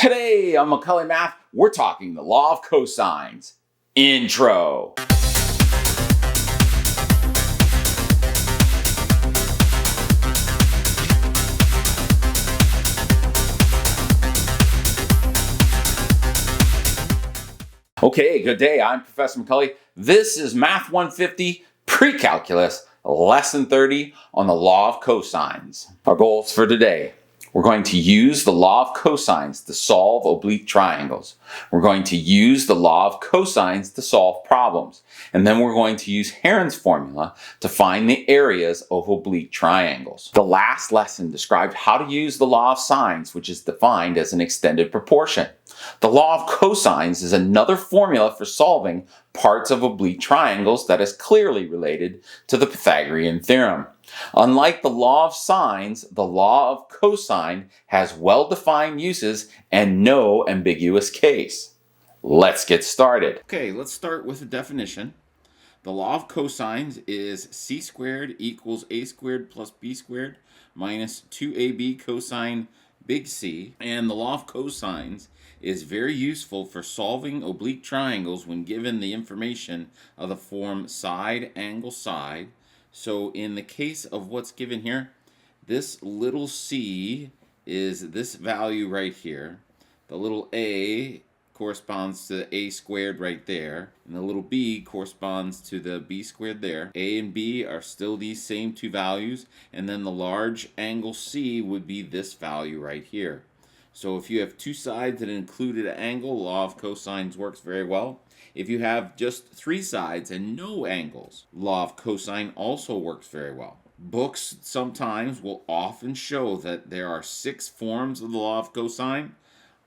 Today on Macaulay Math, we're talking the law of cosines. Intro. Okay, good day. I'm Professor Macaulay. This is Math 150 Pre-Calculus, Lesson 30 on the law of cosines. Our goals for today. We're going to use the law of cosines to solve oblique triangles. We're going to use the law of cosines to solve problems. And then we're going to use Heron's formula to find the areas of oblique triangles. The last lesson described how to use the law of sines, which is defined as an extended proportion. The law of cosines is another formula for solving parts of oblique triangles that is clearly related to the Pythagorean theorem. Unlike the law of sines, the law of cosine has well-defined uses and no ambiguous case. Let's get started. Okay, let's start with a definition. The law of cosines is c squared equals a squared plus b squared minus 2ab cosine big C. And the law of cosines is very useful for solving oblique triangles when given the information of the form side, angle, side. So in the case of what's given here, this little c is this value right here. The little a corresponds to a squared right there, and the little b corresponds to the b squared there. A and b are still these same two values, and then the large angle c would be this value right here. So if you have two sides that included an angle, law of cosines works very well. If you have just three sides and no angles, law of cosine also works very well. Books sometimes will often show that there are 6 forms of the law of cosine.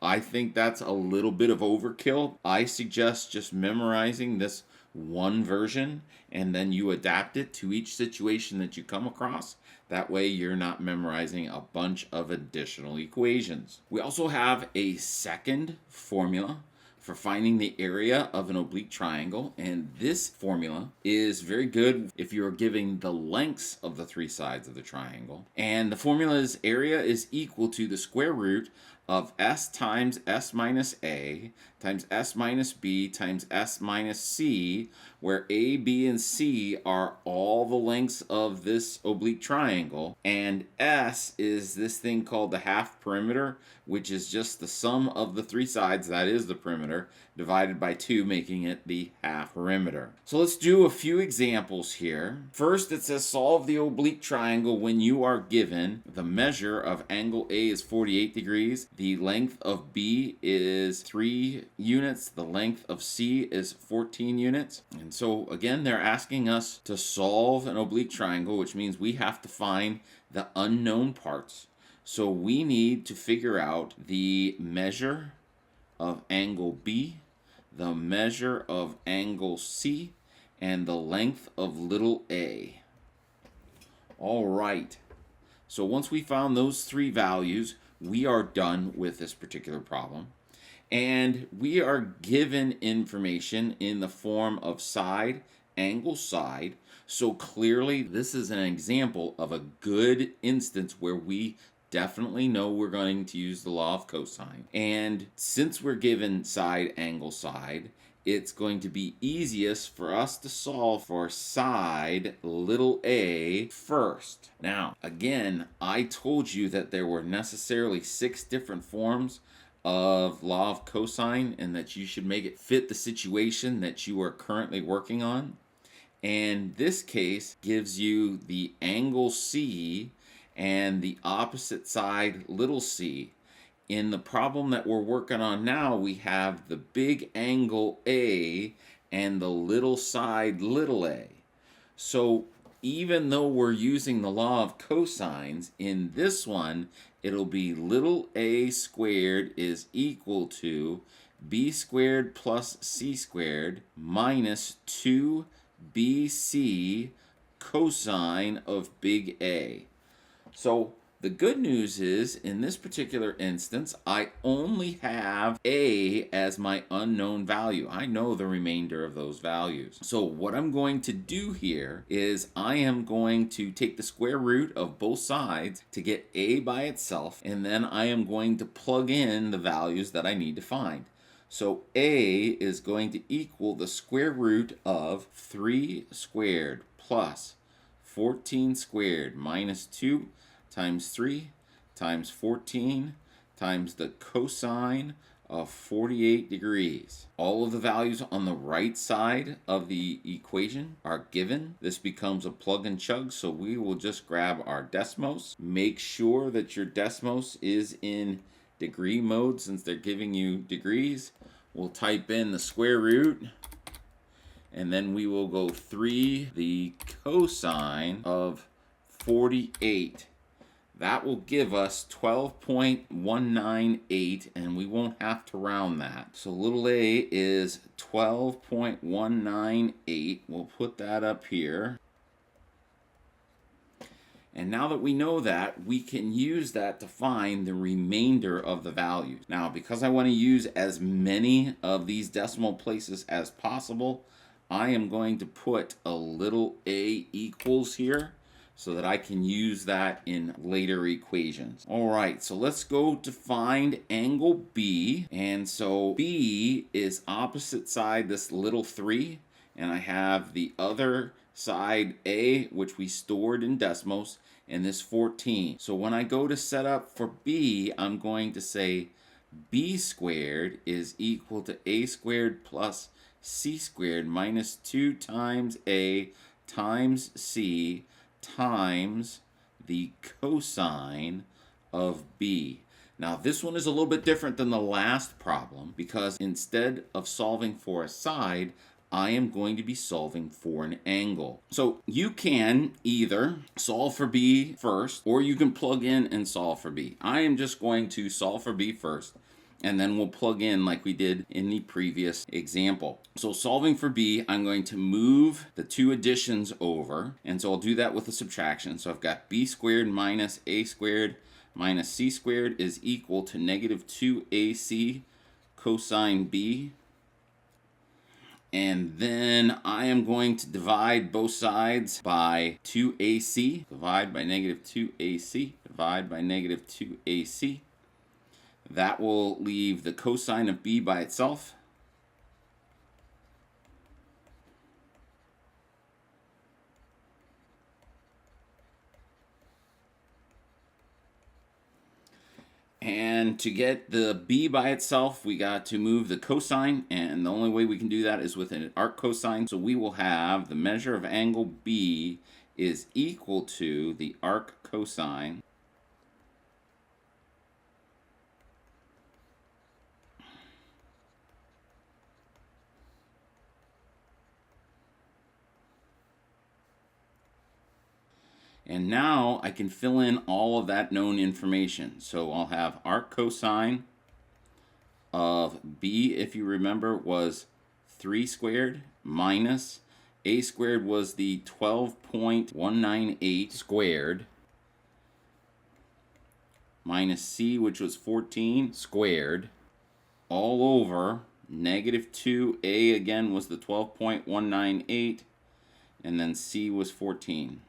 I think that's a little bit of overkill. I suggest just memorizing this one version and then you adapt it to each situation that you come across. That way you're not memorizing a bunch of additional equations. We also have a second formula for finding the area of an oblique triangle, and this formula is very good if you're giving the lengths of the three sides of the triangle. And the formula's area is equal to the square root of s times s minus a times s minus b times s minus c, where a, b, and c are all the lengths of this oblique triangle, and s is this thing called the half perimeter, which is just the sum of the three sides, that is the perimeter, divided by 2, making it the half perimeter. So let's do a few examples here. First, it says solve the oblique triangle when you are given the measure of angle A is 48 degrees, the length of B is 3 units, the length of C is 14 units. And so again, they're asking us to solve an oblique triangle, which means we have to find the unknown parts. So we need to figure out the measure of angle B, the measure of angle C, and the length of little a. All right. So once we found those three values, we are done with this particular problem. And we are given information in the form of side, angle, side. So clearly this is an example of a good instance where we definitely know we're going to use the law of cosine. And since we're given side, angle, side, it's going to be easiest for us to solve for side little a first. Now, again, I told you that there were necessarily 6 different forms of law of cosine and that you should make it fit the situation that you are currently working on. And this case gives you the angle C and the opposite side little c. In the problem that we're working on now, we have the big angle A and the little side little a. So even though we're using the law of cosines, in this one, it'll be little a squared is equal to b squared plus c squared minus 2bc cosine of big A. So The good news is, in this particular instance, I only have A as my unknown value. I know the remainder of those values. So what I'm going to do here is I am going to take the square root of both sides to get A by itself, and then I am going to plug in the values that I need to find. So A is going to equal the square root of 3 squared plus 14 squared minus 2 times 3 times 14 times the cosine of 48 degrees. All of the values on the right side of the equation are given. This becomes a plug and chug, so we will just grab our Desmos. Make sure that your Desmos is in degree mode since they're giving you degrees. We'll type in the square root, and then we will go 3 the cosine of 48. That will give us 12.198, and we won't have to round that. So little a is 12.198. We'll put that up here. And now that we know that, we can use that to find the remainder of the values. Now, because I want to use as many of these decimal places as possible, I am going to put a little a equals here so that I can use that in later equations. All right, so let's go to find angle B. And so B is opposite side this little 3, and I have the other side A, which we stored in Desmos, and this 14. So when I go to set up for B, I'm going to say B squared is equal to A squared plus C squared minus 2 times A times C times the cosine of B. Now this one is a little bit different than the last problem because instead of solving for a side, I am going to be solving for an angle. So you can either solve for B first, or you can plug in and solve for B. I am just going to solve for B first, and then we'll plug in like we did in the previous example. So solving for B, I'm going to move the two additions over, and so I'll do that with a subtraction. So I've got B squared minus A squared minus C squared is equal to negative 2AC cosine B. And then I am going to divide both sides by 2AC. Divide by negative 2AC. Divide by negative 2AC. That will leave the cosine of B by itself. And to get the B by itself, we got to move the cosine, and the only way we can do that is with an arc cosine. So we will have the measure of angle B is equal to the arc cosine and now I can fill in all of that known information. So I'll have arc cosine of B, if you remember, was 3 squared minus A squared was the 12.198 squared minus C, which was 14 squared, all over negative 2A again was the 12.198, and then C was 14.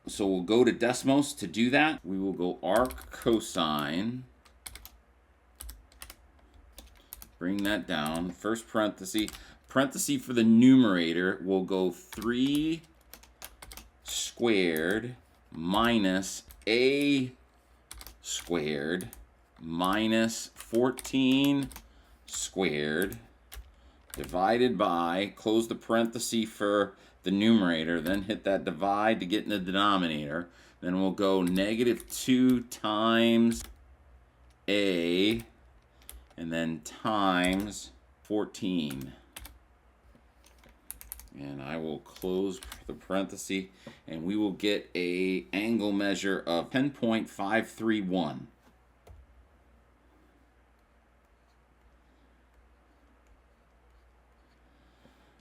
So we'll go to Desmos to do that. We will go arc cosine. Bring that down. First parenthesis. Parenthesis for the numerator will go 3 squared minus A squared minus 14 squared divided by, close the parenthesis for the numerator, then hit that divide to get in the denominator. Then we'll go negative 2 times A, and then times 14. And I will close the parenthesis, and we will get a angle measure of 10.531.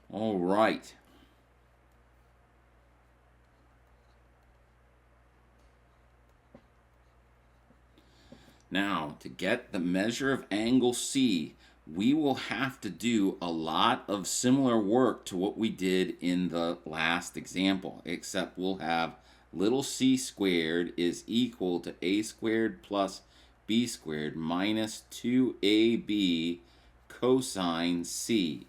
All right. Now, to get the measure of angle C, we will have to do a lot of similar work to what we did in the last example, except we'll have little c squared is equal to a squared plus b squared minus 2ab cosine c.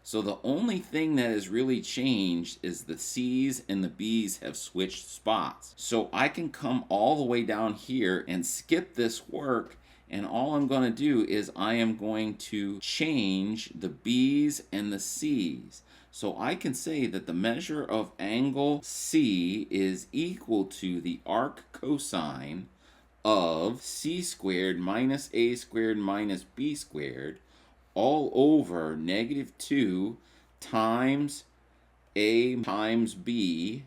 So the only thing that has really changed is the C's and the B's have switched spots. So I can come all the way down here and skip this work, and all I'm going to do is I am going to change the B's and the C's. So I can say that the measure of angle C is equal to the arc cosine of c squared minus a squared minus b squared all over -2 times a times b,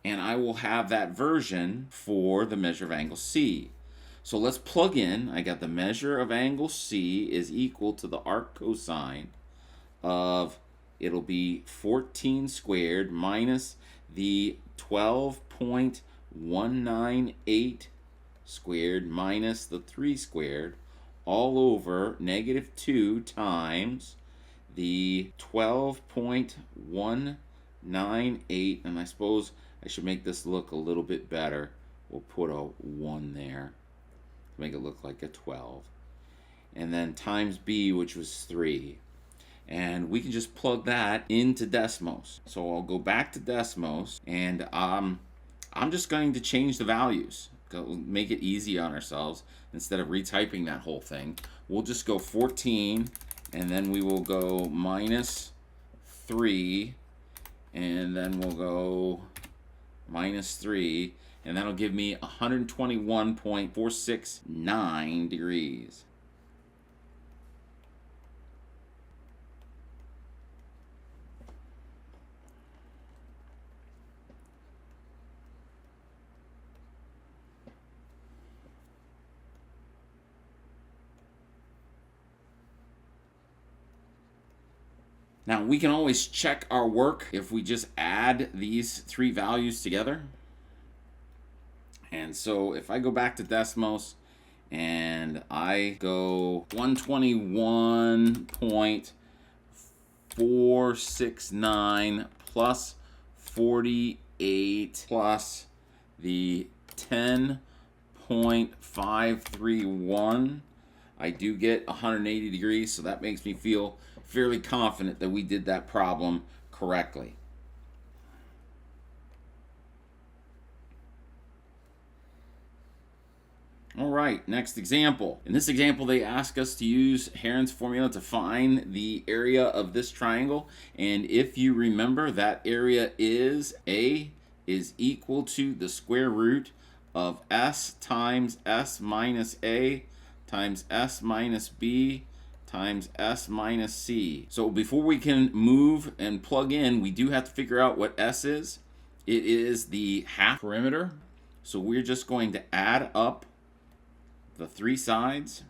and I will have that version for the measure of angle C. So let's plug in. I got the measure of angle C is equal to the arc cosine of, it'll be 14 squared minus the 12.198 squared minus the 3 squared all over -2 times the 12.198, and I suppose I should make this look a little bit better. We'll put a 1 there to make it look like a 12. And then times b, which was 3. And we can just plug that into Desmos. So I'll go back to Desmos, and I'm just going to change the values. Make it easy on ourselves. Instead of retyping that whole thing, we'll just go 14, and then we will go minus 3, and then we'll go minus 3, and that'll give me 121.469 degrees. Now, we can always check our work if we just add these three values together. And so if I go back to Desmos and I go 121.469 plus 48 plus the 10.531, I do get 180 degrees, so that makes me feel fairly confident that we did that problem correctly. All right, next example. In this example, they ask us to use Heron's formula to find the area of this triangle. And if you remember, that area is A is equal to the square root of S times S minus A times S minus B times S minus C. So before we can move and plug in, we do have to figure out what S is. It is the half perimeter. So we're just going to add up the three sides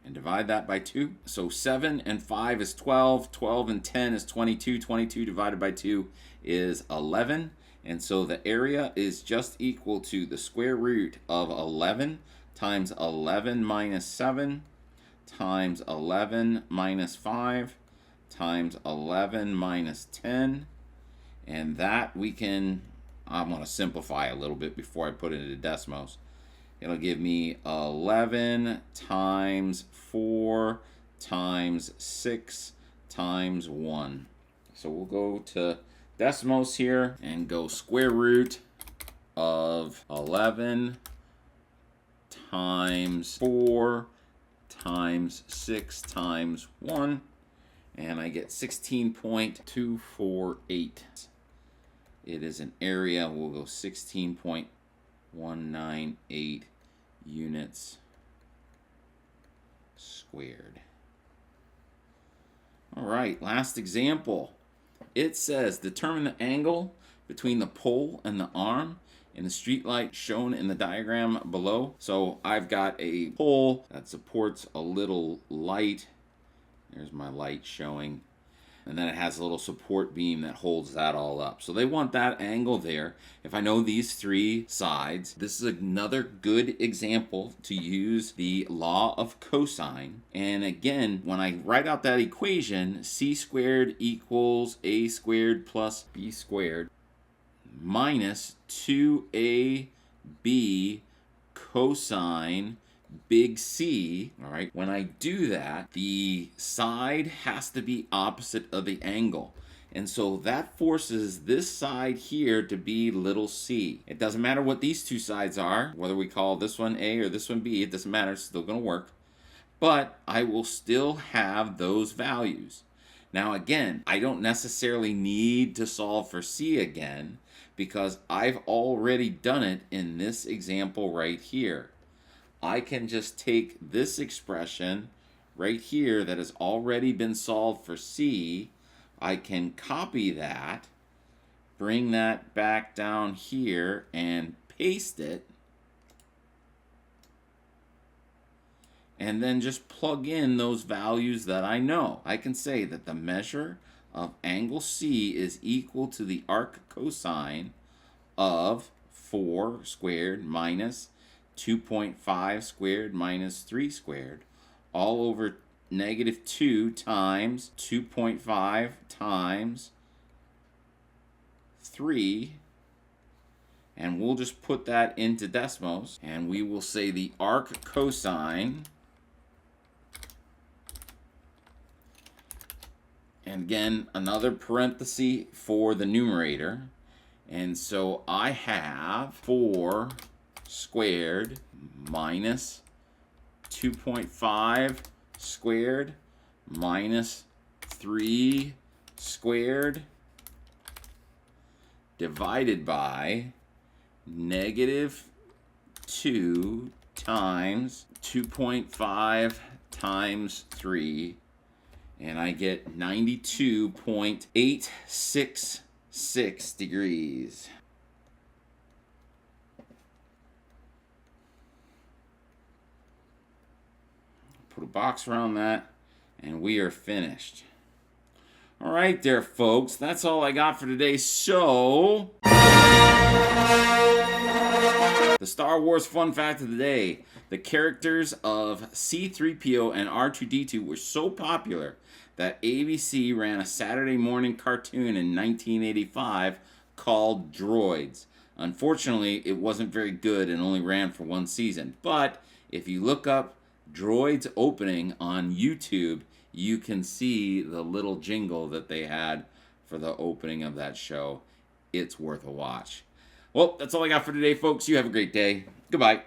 and divide that by 2. So 7 and 5 is 12. 12 and 10 is 22. 22 divided by 2 is 11. And so the area is just equal to the square root of 11 times 11 minus 7 times 11 minus 5 times 11 minus 10. And that we can, I'm going to simplify a little bit before I put it into Desmos. It'll give me 11 times 4 times 6 times 1. So we'll go to Desmos here and go square root of 11 times 4 times 6 times 1, and I get 16.248. It is an area, we'll go 16.198 units squared. All right, last example. It says determine the angle between the pole and the arm in the street light shown in the diagram below. So I've got a pole that supports a little light. There's my light showing. And then it has a little support beam that holds that all up. So they want that angle there. If I know these three sides, this is another good example to use the law of cosine. And again, when I write out that equation, c squared equals a squared plus b squared minus 2ab cosine big C, all right, when I do that, the side has to be opposite of the angle. And so that forces this side here to be little c. It doesn't matter what these two sides are, whether we call this one A or this one B, it doesn't matter, it's still going to work. But I will still have those values. Now again, I don't necessarily need to solve for C again because I've already done it in this example right here. I can just take this expression right here that has already been solved for C. I can copy that, bring that back down here and paste it, and then just plug in those values that I know. I can say that the measure of angle C is equal to the arc cosine of 4 squared minus 2.5 squared minus 3 squared, all over negative 2 times 2.5 times 3, and we'll just put that into decimals, and we will say the arc cosine, and again, another parenthesis for the numerator, and so I have 4 squared minus 2.5 squared minus 3 squared divided by negative 2 times 2.5 times 3, and I get 92.866 degrees. Put a box around that, and we are finished. All right there, folks. That's all I got for today. So, the Star Wars fun fact of the day. The characters of C-3PO and R2-D2 were so popular that ABC ran a Saturday morning cartoon in 1985 called Droids. Unfortunately, it wasn't very good and only ran for one season. But if you look up Droids opening on YouTube, you can see the little jingle that they had for the opening of that show. It's worth a watch. Well, that's all I got for today, folks. You have a great day. Goodbye.